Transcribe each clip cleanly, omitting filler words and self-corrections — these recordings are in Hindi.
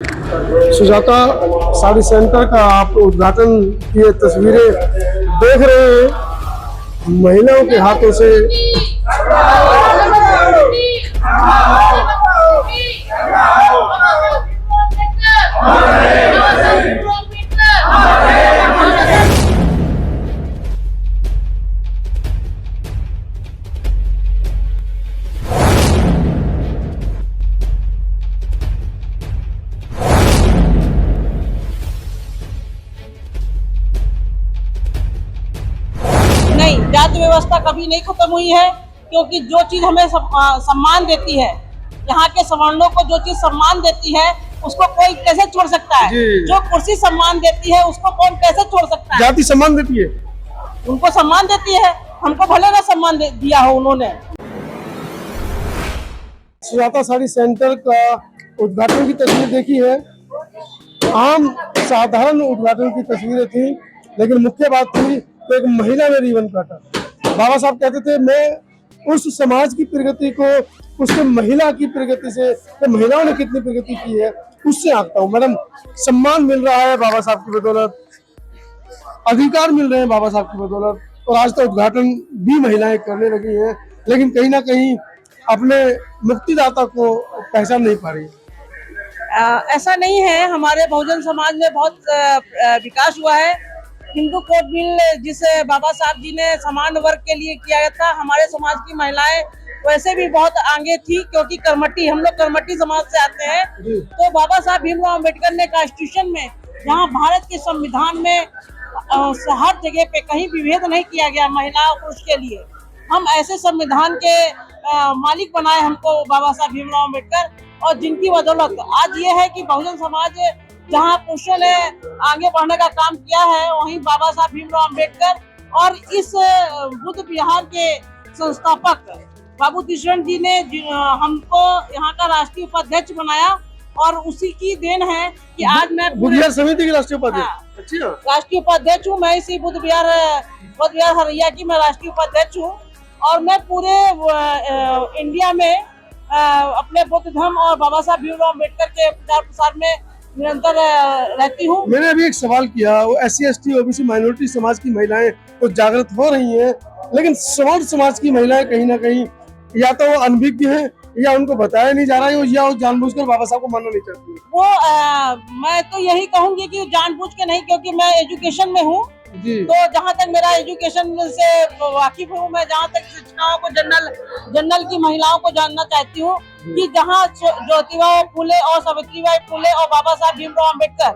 सुजाता साड़ी सेंटर का आप उद्घाटन की तस्वीरें देख रहे हैं। महिलाओं के हाथों से नहीं, जाति व्यवस्था कभी नहीं खत्म हुई है, क्योंकि जो चीज हमें सम्मान देती है, यहाँ के सवर्णों को जो चीज सम्मान देती है उसको कोई कैसे छोड़ सकता है। जो कुर्सी सम्मान देती है उसको कौन कैसे छोड़ सकता है। जाति सम्मान देती है, उनको सम्मान देती है, हमको भले ना सम्मान दिया हो उन्होंने। सुजाता साड़ी सेंटर का उद्घाटन की तस्वीर देखी है। आम साधारण उद्घाटन की तस्वीरें थी, लेकिन मुख्य बात थी तो एक महिला ने रिबन काटा। बाबा साहब कहते थे मैं उस समाज की प्रगति को उसके महिला की प्रगति से, तो महिलाओं ने कितनी प्रगति की है उससे आंकता हूँ। मैडम, सम्मान मिल रहा है बाबा साहब की बदौलत, अधिकार मिल रहे हैं बाबा साहब की बदौलत, और आज तो उद्घाटन भी महिलाएं करने लगी हैं, लेकिन कहीं ना कहीं अपने मुक्तिदाता को पहचान नहीं पा रही। ऐसा नहीं है, हमारे बहुजन समाज में बहुत विकास हुआ है। हिंदू कोड बिल जिसे बाबा साहब जी ने समान वर्ग के लिए किया था, हमारे समाज की महिलाएं वैसे भी बहुत आगे थी, क्योंकि कर्मठी, हम लोग कर्मठी समाज से आते हैं। तो बाबा साहब भीमराव अम्बेडकर ने कॉन्स्टिट्यूशन में, जहां भारत के संविधान में हर जगह पे कहीं भी भेद नहीं किया गया महिला और पुरुष के लिए, हम ऐसे संविधान के मालिक बनाए हमको बाबा साहब भीमराव अम्बेडकर, और जिनकी बदौलत आज ये है कि बहुजन समाज जहाँ पुरुषों ने आगे बढ़ने का काम किया है, वहीं बाबा साहब भीमराव अम्बेडकर और इस बुद्ध विहार के संस्थापक बाबू तीसरण जी ने हमको यहाँ का राष्ट्रीय उपाध्यक्ष बनाया, और उसी की देन है कि आज मैं बुद्ध विहार समिति के राष्ट्रीय उपाध्यक्ष। अच्छा, राष्ट्रीय उपाध्यक्ष हूँ। मैं इसी बुद्ध विहार हरिया की मैं राष्ट्रीय उपाध्यक्ष हूँ, और मैं पूरे इंडिया में अपने बुद्ध धर्म और बाबा साहब भीमराव अम्बेडकर के प्रचार प्रसार में निरंतर रहती हूँ। मैंने अभी एक सवाल किया, वो SC ST OBC माइनॉरिटी समाज की महिलाएं तो जागृत हो रही हैं, लेकिन सवर्ण समाज की महिलाएं कहीं ना कहीं या तो वो अनभिज्ञ हैं, या उनको बताया नहीं जा रहा है, या वो जानबूझकर बाबा साहब को मानना नहीं चाहती। वो मैं तो यही कहूंगी कि जानबूझ के नहीं, क्योंकि मैं एजुकेशन में हूँ। तो जहाँ तक मेरा एजुकेशन से वाकिफ हूँ, मैं जहाँ तक शिक्षाओं को जनरल की महिलाओं को जानना चाहती हूँ कि जहाँ ज्योतिबा फुले और सावित्रीबाई फुले और बाबा साहब भीमराव अम्बेडकर,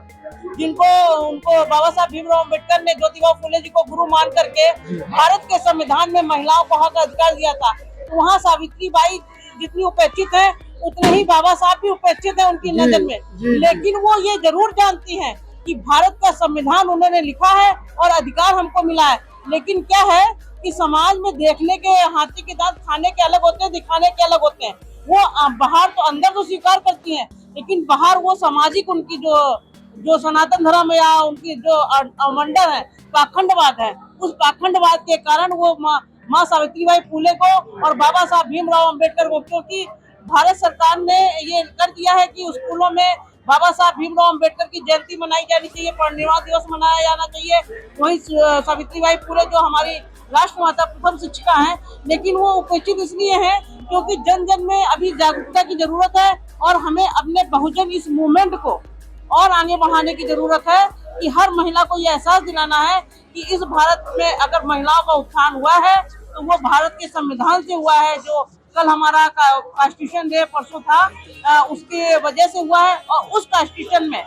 उनको बाबा साहब भीमराव अम्बेडकर ने ज्योतिबा फुले जी को गुरु मान करके भारत के संविधान में महिलाओं को हक अधिकार दिया था, तो वहाँ सावित्रीबाई जितनी उपेक्षित है उतने ही बाबा साहब भी उपेक्षित है उनकी नजर में। लेकिन वो ये जरूर जानती हैं कि भारत का संविधान उन्होंने लिखा है और अधिकार हमको मिला है, लेकिन क्या है कि समाज में देखने के हाथी के दांत खाने के अलग होते हैं, दिखाने के अलग होते हैं। वो बाहर तो, अंदर तो स्वीकार करती हैं, लेकिन बाहर वो सामाजिक उनकी जो सनातन धर्म या उनकी जो अवमंडल है, पाखंडवाद है, उस पाखंडवाद के कारण वो माँ सावित्रीबाई फुले को और बाबा साहब भीमराव अम्बेडकर को, क्योंकि भारत सरकार ने ये कर दिया है कि स्कूलों में बाबा साहब भीमराव अम्बेडकर की जयंती मनाई जानी चाहिए, परिनिर्वाण दिवस मनाया जाना चाहिए। वहीं सावित्रीबाई फुले जो हमारी राष्ट्रमाता प्रथम शिक्षिका हैं, लेकिन वो उपेक्षित इसलिए हैं क्योंकि जन जन में अभी जागरूकता की जरूरत है, और हमें अपने बहुजन इस मूवमेंट को और आगे बढ़ाने की जरूरत है कि हर महिला को ये एहसास दिलाना है कि इस भारत में अगर महिलाओं का उत्थान हुआ है तो वो भारत के संविधान से हुआ है। जो कल हमारा कॉन्स्टिट्यूशन डे परसों था, उसके वजह से हुआ है, और उस कॉन्स्टिट्यूशन में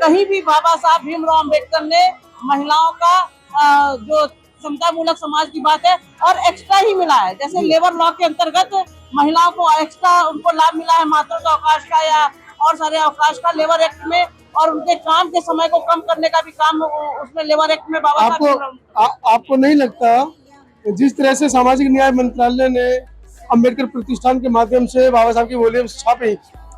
कहीं भी बाबा साहब भीमराव अम्बेडकर ने महिलाओं का जो समता मूलक समाज की बात है और एक्स्ट्रा ही मिला है। जैसे लेबर लॉ के अंतर्गत महिलाओं को एक्स्ट्रा उनको लाभ मिला है, मातृत्व अवकाश का या और सारे अवकाश का लेबर एक्ट में, और उनके काम के समय को कम करने का भी काम उसमें लेबर एक्ट में बाबा साहब। आपको नहीं लगता जिस तरह से सामाजिक न्याय मंत्रालय ने अंबेडकर प्रतिष्ठान के माध्यम से बाबा साहब की वॉल्यूम्स छापे,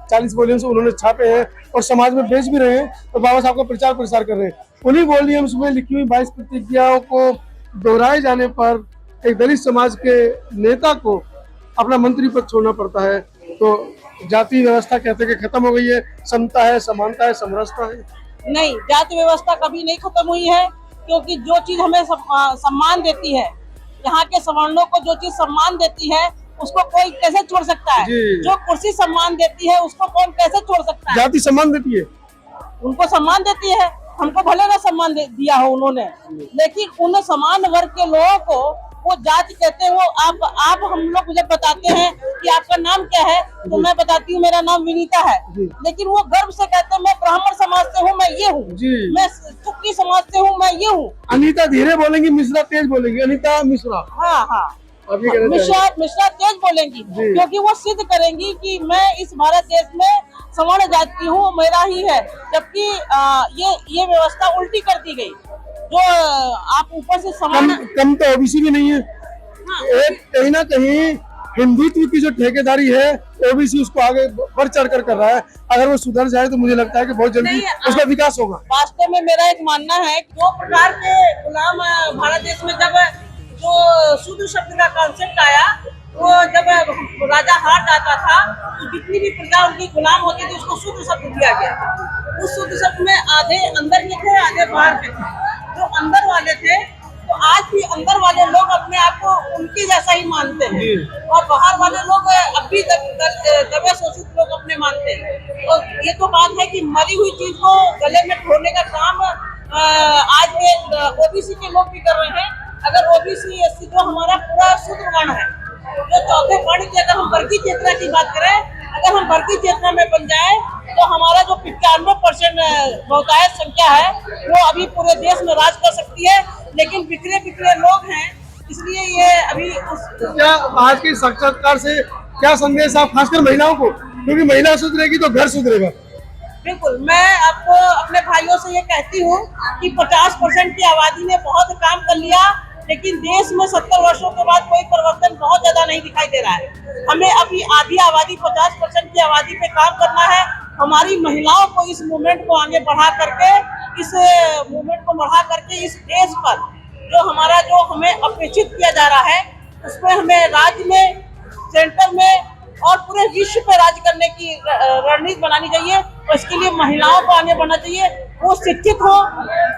40 वॉल्यूम्स उन्होंने छापे हैं और समाज में बेच भी रहे हैं, और बाबा साहब का प्रचार प्रसार कर रहे हैं, उन्हीं वॉल्यूम्स में लिखी हुई 22 प्रतिज्ञाओं को दोहराए जाने पर एक दलित समाज के नेता को अपना मंत्री पद छोड़ना पड़ता है, तो जाति व्यवस्था कहते हैं कि खत्म हो गई है, समता है, समानता है, समरसता है? नहीं, जाति व्यवस्था कभी नहीं खत्म हुई है, क्योंकि जो चीज हमें सम्मान देती है, यहाँ के सवर्णों को जो चीज सम्मान देती है, उसको कोई कैसे छोड़ सकता है? जी। जो कुर्सी सम्मान देती है, उसको कौन कैसे छोड़ सकता है? जाति सम्मान देती है? उनको सम्मान देती है, हमको भले ना सम्मान दिया हो उन्होंने, लेकिन उन समान वर्ग के लोगों को वो जाति कहते हैं। वो आप हम लोग मुझे बताते हैं कि आपका नाम क्या है, तो मैं बताती हूँ मेरा नाम विनीता है, लेकिन वो गर्व से कहते हैं मैं ब्राह्मण समाज से हूँ, मैं ये हूँ, मैं चुक्की समाज से हूँ, मैं ये हूँ। अनीता धीरे बोलेंगी, मिश्रा तेज बोलेंगी। अनीता मिश्रा, हाँ हाँ, मिश्रा तेज बोलेंगी, क्योंकि वो सिद्ध करेंगी कि मैं इस भारत देश में सवर्ण जाति हूँ, मेरा ही है। जबकि ये व्यवस्था उल्टी कर दी गई, जो आप ऊपर से सवर्ण कम तो ओबीसी भी नहीं है। एक कहीं ना कहीं हिंदुत्व की जो ठेकेदारी है, ओबीसी उसको आगे बढ़ चढ़ कर रहा है। अगर वो सुधर जाए तो मुझे लगता है कि बहुत जल्दी उसका विकास होगा। वास्तव में मेरा एक मानना है कि दो प्रकार के गुलाम भारत देश में, जब जो शूद्र शब्द का कॉन्सेप्ट आया, वो जब राजा हार जाता था तो जितनी भी प्रजा उनकी गुलाम होती थी उसको शूद्र शब्द दिया गया। उस शूद्र शब्द में आधे अंदर के थे, आधे बाहर के थे। जो अंदर वाले थे, तो आज भी अंदर वाले लोग अपने आप को उनके जैसा ही मानते हैं, और बाहर वाले लोग अब भी दबे शोषित लोग अपने मानते हैं। तो ये तो बात है कि मरी हुई चीज को गले में ढोने का काम आज के ओबीसी के लोग भी कर रहे हैं। अगर ओबीसी एससी जो हमारा पूरा शूद्र वर्ण है, जो चौथे वर्ण की अगर हम वर्गीय चेतना की बात करें, अगर हम वर्गीय चेतना में बन जाए तो हमारा जो 95% बहुतायत संख्या है वो अभी पूरे देश में राज कर सकती है। लेकिन बिखरे लोग हैं, इसलिए ये अभी क्या आज के साक्षात्कार से क्या संदेश आप खासकर महिलाओं को, क्योंकि महिला सुधरेगी तो घर सुधरेगा? बिल्कुल, मैं आपको अपने भाइयों से ये कहती हूँ कि 50% की आबादी ने बहुत काम कर लिया, लेकिन देश में 70 वर्षों के बाद कोई परिवर्तन बहुत ज्यादा नहीं दिखाई दे रहा है। हमें अभी आधी आबादी 50% की आबादी पे काम करना है। हमारी महिलाओं को इस मूवमेंट को आगे बढ़ा करके, इस मूवमेंट को बढ़ा करके इस देश पर जो हमारा जो हमें अपेक्षित किया जा रहा है, उसमें हमें राज्य में, सेंटर में और पूरे विश्व पे राज करने की रणनीति बनानी चाहिए। और इसके लिए महिलाओं को आगे बढ़ना चाहिए। वो शिक्षित हो,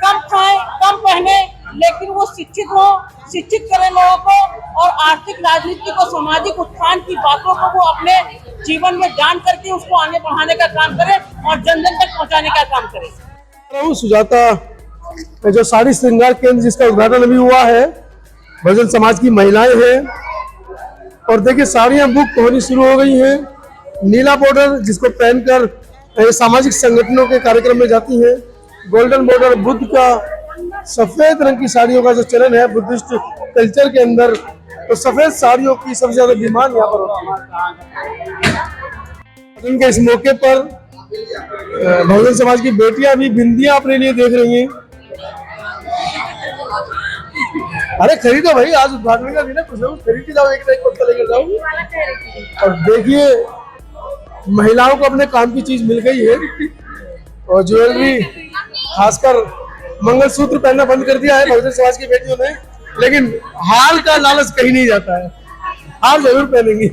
कम खाएं, कम पहने, लेकिन वो शिक्षित हो, शिक्षित करें लोगों को, और आर्थिक, राजनीतिक और सामाजिक उत्थान की बातों को वो अपने जीवन में जान करके उसको आगे बढ़ाने का काम करें और जन जन तक पहुंचाने का काम करें। सुजाता, जो साड़ी श्रृंगार केंद्र जिसका उद्घाटन अभी हुआ है, बहुजन समाज की महिलाएं हैं, और देखिए साड़ियां बुक होनी शुरू हो गई हैं। नीला बॉर्डर जिसको पहनकर सामाजिक संगठनों के कार्यक्रम में जाती हैं। गोल्डन बॉर्डर, बुद्ध का, सफेद रंग की साड़ियों का जो चलन है बुद्धिस्ट कल्चर के अंदर, तो सफेद साड़ियों की सबसे ज्यादा डिमांड यहाँ पर होती है। उनके इस मौके पर बहुजन समाज की बेटियां भी बिंदियां अपने लिए देख रही हैं। अरे खरीदो भाई, आज उद्घाटन का दिन है, कुछ खरीद के जाओ, एक ना एक पत्ता लेकर जाओ। और देखिए महिलाओं को अपने काम की चीज मिल गई है, और ज्वेलरी, खासकर मंगलसूत्र पहनना बंद कर दिया है बहुजन समाज की बेटियों ने, लेकिन हार का लालच कहीं नहीं जाता है, हार जरूर पहनेंगी।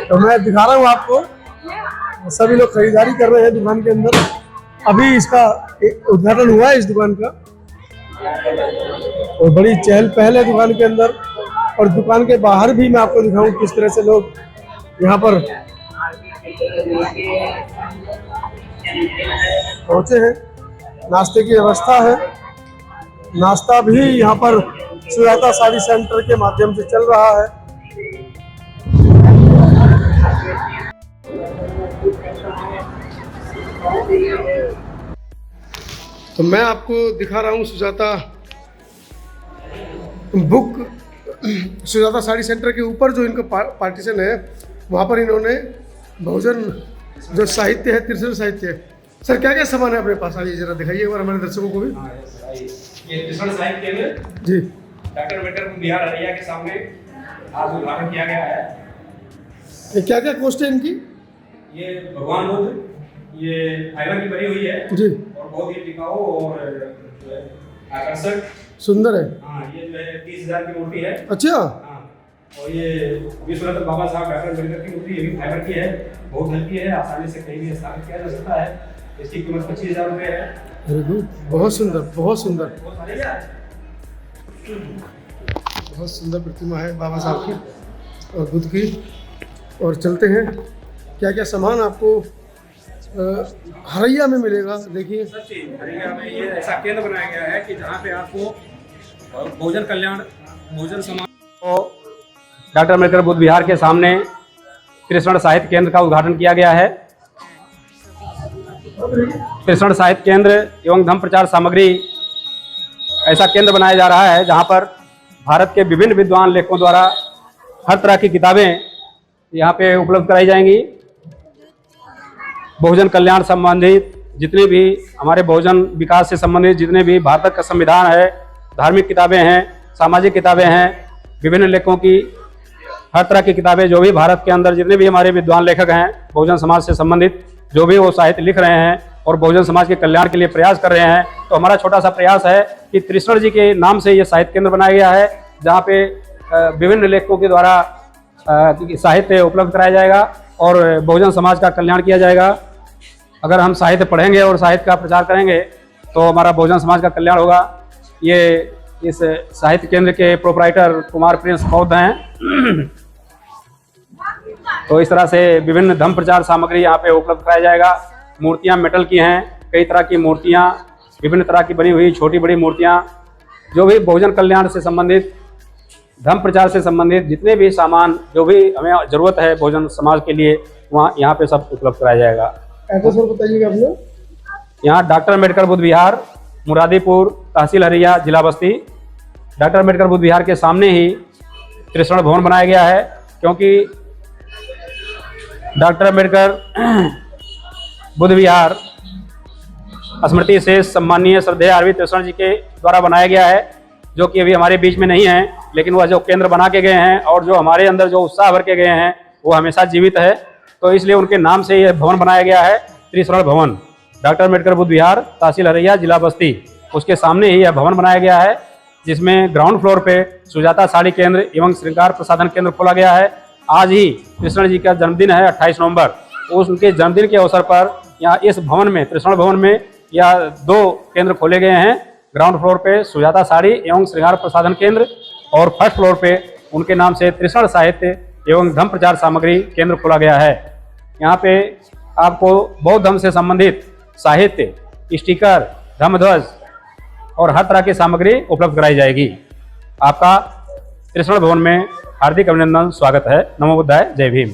तो मैं दिखा रहा हूँ आपको, सभी लोग खरीदारी कर रहे हैं दुकान के अंदर। अभी इसका उद्घाटन हुआ है इस दुकान का, और बड़ी चहल पहल है दुकान के अंदर। और दुकान के बाहर भी मैं आपको दिखाऊं किस तरह से लोग यहाँ पर पहुंचे हैं। नाश्ते की व्यवस्था है, नाश्ता भी यहाँ पर सुजाता साड़ी सेंटर के माध्यम से चल रहा है। तो मैं आपको दिखा रहा हूँ सुजाता बुक, सुजाता साड़ी सेंटर के ऊपर जो इनका पार्टीशन है, वहाँ पर इन्होंने बहुजन जो साहित्य है, तिरछल साहित्य है। सर क्या क्या सामान है अपने पास, आइए जरा दिखाइए एक बार हमारे दर्शकों को भी। ये तिरछल साहित्य में जी डॉक्टर अम्बेडकर बिहार अररिया के सामने आज उद्घाटन किया गया है। ये क्या क्या कॉस्ट है इनकी? ये भगवान बुद्ध, ये फाइबर की बनी हुई है जी, और बहुत ही टिकाऊ और आकर्षक, सुंदर है। हाँ, ये जो है 30,000 की मूर्ति है। अच्छा, हाँ, और ये विश्वरत्न बाबा साहब डॉक्टर अम्बेडकर की मूर्ति, ये भी फाइबर की है, बहुत हल्की है, आसानी से कहीं भी स्थापित किया जा सकता है। इसकी कीमत 25,000 रुपये है। वेरी गुड, बहुत सुंदर, बहुत सुंदर, बहुत सुंदर प्रतिमा है बाबा साहब की और बुद्ध की। और चलते हैं, क्या क्या सामान आपको हरैया में मिलेगा। देखिए सब चीज हरियाणा में ये ऐसा केंद्र बनाया गया है कि जहाँ पे आपको भोजन कल्याण, भोजन समाज, तो डॉक्टर अम्बेडकर बुद्ध विहार के सामने कृष्ण साहित्य केंद्र का उद्घाटन किया गया है। कृष्ण साहित्य केंद्र एवं धम्म प्रचार सामग्री ऐसा केंद्र बनाया जा रहा है जहाँ पर भारत के विभिन्न विद्वान लेखकों द्वारा हर तरह की किताबें यहाँ पे उपलब्ध कराई जाएंगी। बहुजन कल्याण संबंधित जितने भी हमारे बहुजन विकास से संबंधित जितने भी भारत का संविधान है, धार्मिक किताबें हैं, सामाजिक किताबें हैं, विभिन्न लेखकों की हर तरह की किताबें, जो भी भारत के अंदर जितने भी हमारे विद्वान लेखक हैं बहुजन समाज से संबंधित, जो भी वो साहित्य लिख रहे हैं और बहुजन समाज के कल्याण के लिए प्रयास कर रहे हैं, तो हमारा छोटा सा प्रयास है कि कृष्ण जी के नाम से ये साहित्य केंद्र बनाया गया है, जहाँ पे विभिन्न लेखकों के द्वारा साहित्य उपलब्ध कराया जाएगा और बहुजन समाज का कल्याण किया जाएगा। अगर हम साहित्य पढ़ेंगे और साहित्य का प्रचार करेंगे तो हमारा बहुजन समाज का कल्याण होगा। ये इस साहित्य केंद्र के प्रोपराइटर कुमार प्रिंस खौद हैं। तो इस तरह से विभिन्न धम्म प्रचार सामग्री यहाँ पे उपलब्ध कराया जाएगा। मूर्तियाँ मेटल की हैं, कई तरह की मूर्तियाँ, विभिन्न तरह की बनी हुई छोटी बड़ी मूर्तियाँ, जो भी बहुजन कल्याण से संबंधित, धम्म प्रचार से संबंधित जितने भी सामान जो भी हमें जरूरत है बहुजन समाज के लिए, वहाँ यहाँ पे सब उपलब्ध कराया जाएगा। एड्रेस और बताइएगा अपना। यहाँ डॉक्टर अम्बेडकर बुद्ध विहार, मुरादीपुर, तहसील हरैया, जिला बस्ती। डॉक्टर अम्बेडकर बुद्ध विहार के सामने ही कृष्ण भवन बनाया गया है, क्योंकि डॉक्टर अम्बेडकर बुद्ध विहार स्मृति से सम्मानीय श्रद्धेय आरवी कृष्ण जी के द्वारा बनाया गया है, जो कि अभी हमारे बीच में नहीं है, लेकिन वह जो केंद्र बना के गए हैं और जो हमारे अंदर जो उत्साह भर के गए हैं वो हमेशा जीवित है। तो इसलिए उनके नाम से यह भवन बनाया गया है, त्रिशरण भवन, डॉक्टर अम्बेडकर बुद्ध विहार, तहसील हरैया, जिला बस्ती। उसके सामने ही यह भवन बनाया गया है, जिसमें ग्राउंड फ्लोर पे सुजाता साड़ी केंद्र एवं श्रृंगार प्रसाधन केंद्र खोला गया है। आज ही कृष्ण जी का जन्मदिन है 28 नवंबर। उनके जन्मदिन के अवसर पर यहाँ इस भवन में, त्रिशरण भवन में, यह 2 केंद्र खोले गए हैं। ग्राउंड फ्लोर पे सुजाता साड़ी एवं श्रृंगार प्रसाधन केंद्र और फर्स्ट फ्लोर पे उनके नाम से त्रिशरण साहित्य एवं धम्म प्रचार सामग्री केंद्र खोला गया है। यहाँ पे आपको बौद्ध धर्म से संबंधित साहित्य, स्टिकर, धम्मध्वज और हर तरह की सामग्री उपलब्ध कराई जाएगी। आपका त्रिशरण भवन में हार्दिक अभिनंदन, स्वागत है। नमो बुद्धाय, जय भीम।